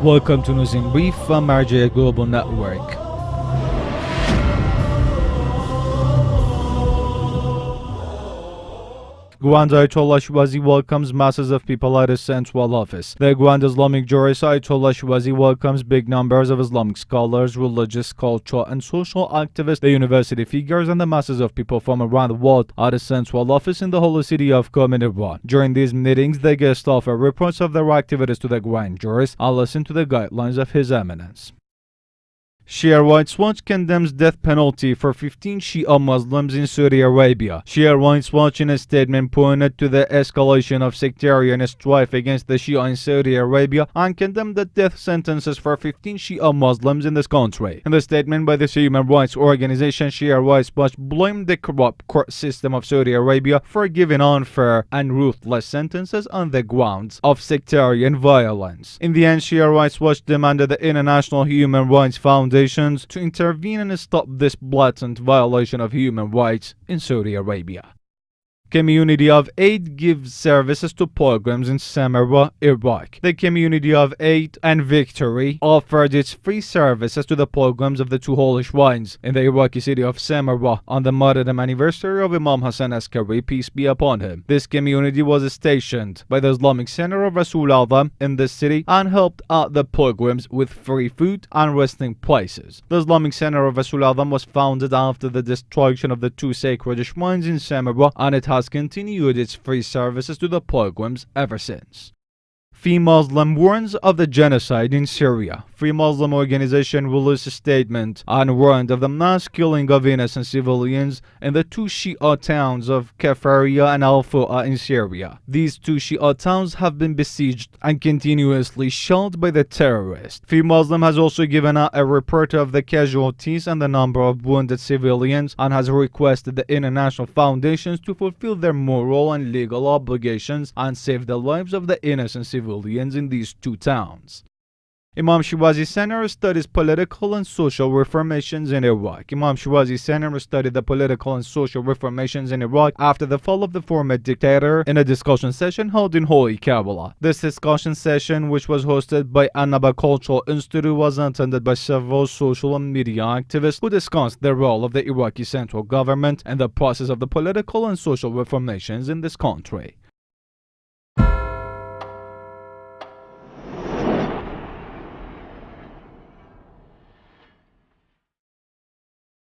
Welcome to News in Brief from RJ Global Network. Grand Ayatollah Shirazi welcomes masses of people at his central office. The Grand Islamic jurist Ayatollah Shirazi welcomes big numbers of Islamic scholars, religious, cultural, and social activists, the university figures, and the masses of people from around the world at his central office in the holy city of Qom in Iran. During these meetings, the guests offer reports of their activities to the Grand Jurist and listen to the guidelines of His Eminence. Shia Rights Watch condemns death penalty for 15 Shia Muslims in Saudi Arabia. Shia Rights Watch in a statement pointed to the escalation of sectarian strife against the Shia in Saudi Arabia and condemned the death sentences for 15 Shia Muslims in this country. In the statement by this human rights organization, Shia Rights Watch blamed the corrupt court system of Saudi Arabia for giving unfair and ruthless sentences on the grounds of sectarian violence. In the end, Shia Rights Watch demanded the International Human Rights Foundation to intervene and stop this blatant violation of human rights in Saudi Arabia. Community of Aid gives services to pilgrims in Samarra, Iraq. The Community of Aid and Victory offered its free services to the pilgrims of the two holy shrines in the Iraqi city of Samarra on the martyrdom anniversary of Imam Hassan Askari, peace be upon him. This community was stationed by the Islamic Center of Rasul in this city and helped out the pilgrims with free food and resting places. The Islamic Center of Rasul was founded after the destruction of the two sacred shrines in Samarra, and it has continued its free services to the pilgrims ever since. Free Muslim warns of the genocide in Syria. Free Muslim organization released a statement and warned of the mass killing of innocent civilians in the two Shia towns of Kafaria and Al-awwal in Syria. These two Shia towns have been besieged and continuously shelled by the terrorists. Free Muslim has also given out a report of the casualties and the number of wounded civilians and has requested the international foundations to fulfill their moral and legal obligations and save the lives of the innocent civilians in these two towns. Imam Shirazi Center studies political and social reformations in Iraq. Imam Shirazi Center studied the political and social reformations in Iraq after the fall of the former dictator in a discussion session held in Holy Kabbalah. This discussion session, which was hosted by Annaba Cultural Institute, was attended by several social and media activists who discussed the role of the Iraqi central government and the process of the political and social reformations in this country.